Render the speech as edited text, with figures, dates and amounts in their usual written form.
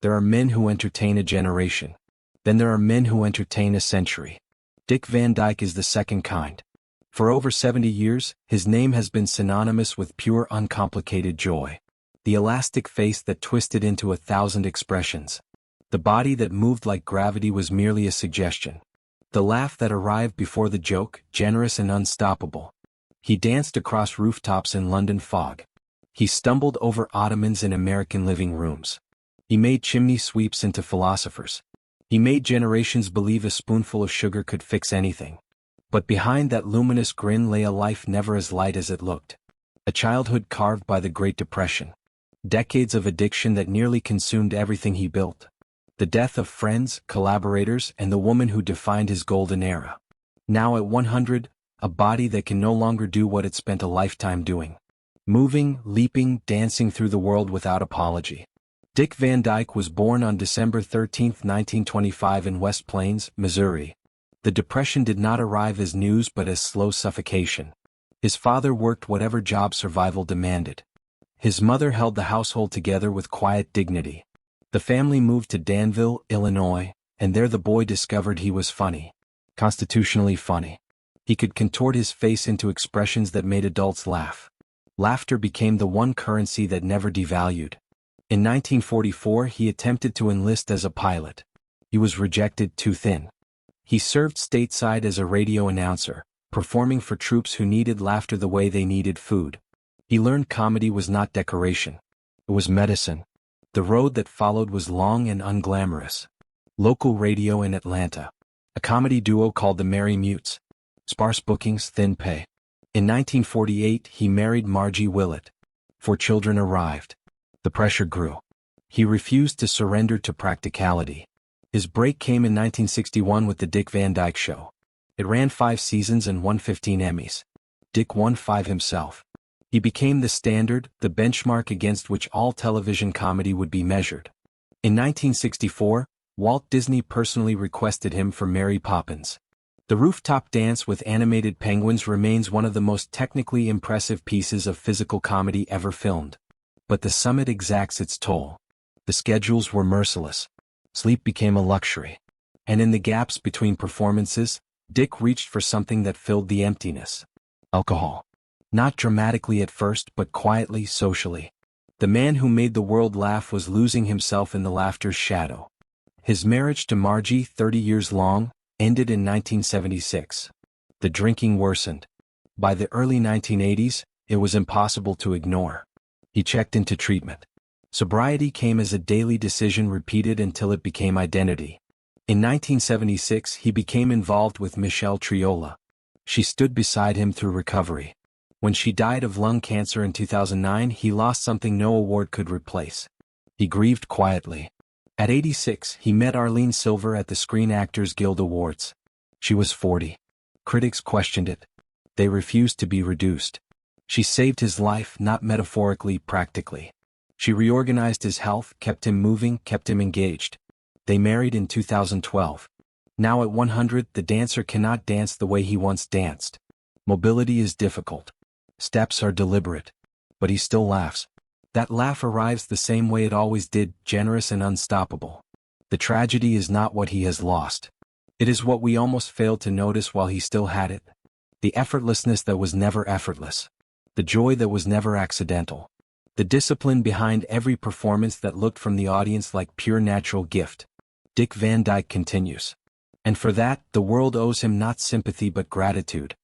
There are men who entertain a generation. Then there are men who entertain a century. Dick Van Dyke is the second kind. For over 70 years, his name has been synonymous with pure uncomplicated joy. The elastic face that twisted into 1,000 expressions. The body that moved like gravity was merely a suggestion. The laugh that arrived before the joke, generous and unstoppable. He danced across rooftops in London fog. He stumbled over ottomans in American living rooms. He made chimney sweeps into philosophers. He made generations believe a spoonful of sugar could fix anything. But behind that luminous grin lay a life never as light as it looked. A childhood carved by the Great Depression. Decades of addiction that nearly consumed everything he built. The death of friends, collaborators, and the woman who defined his golden era. Now at 100, a body that can no longer do what it spent a lifetime doing. Moving, leaping, dancing through the world without apology. Dick Van Dyke was born on December 13, 1925 in West Plains, Missouri. The Depression did not arrive as news but as slow suffocation. His father worked whatever job survival demanded. His mother held the household together with quiet dignity. The family moved to Danville, Illinois, and there the boy discovered he was funny. Constitutionally funny. He could contort his face into expressions that made adults laugh. Laughter became the one currency that never devalued. In 1944 he attempted to enlist as a pilot. He was rejected, too thin. He served stateside as a radio announcer, performing for troops who needed laughter the way they needed food. He learned comedy was not decoration. It was medicine. The road that followed was long and unglamorous. Local radio in Atlanta. A comedy duo called the Mary Mutes. Sparse bookings, thin pay. In 1948 he married Margie Willett. 4 children arrived. The pressure grew. He refused to surrender to practicality. His break came in 1961 with The Dick Van Dyke Show. It ran 5 seasons and won 15 Emmys. Dick won 5 himself. He became the standard, the benchmark against which all television comedy would be measured. In 1964, Walt Disney personally requested him for Mary Poppins. The rooftop dance with animated penguins remains one of the most technically impressive pieces of physical comedy ever filmed. But the summit exacts its toll. The schedules were merciless. Sleep became a luxury. And in the gaps between performances, Dick reached for something that filled the emptiness. Alcohol. Not dramatically at first, but quietly, socially. The man who made the world laugh was losing himself in the laughter's shadow. His marriage to Margie, 30 years long, ended in 1976. The drinking worsened. By the early 1980s, it was impossible to ignore. He checked into treatment. Sobriety came as a daily decision repeated until it became identity. In 1976 he became involved with Michelle Triola. She stood beside him through recovery. When she died of lung cancer in 2009 he lost something no award could replace. He grieved quietly. At 86 he met Arlene Silver at the Screen Actors Guild Awards. She was 40. Critics questioned it. They refused to be reduced. She saved his life, not metaphorically, practically. She reorganized his health, kept him moving, kept him engaged. They married in 2012. Now at 100, the dancer cannot dance the way he once danced. Mobility is difficult. Steps are deliberate. But he still laughs. That laugh arrives the same way it always did, generous and unstoppable. The tragedy is not what he has lost. It is what we almost failed to notice while he still had it. The effortlessness that was never effortless. The joy that was never accidental. The discipline behind every performance that looked from the audience like pure natural gift. Dick Van Dyke continues. And for that, the world owes him not sympathy but gratitude.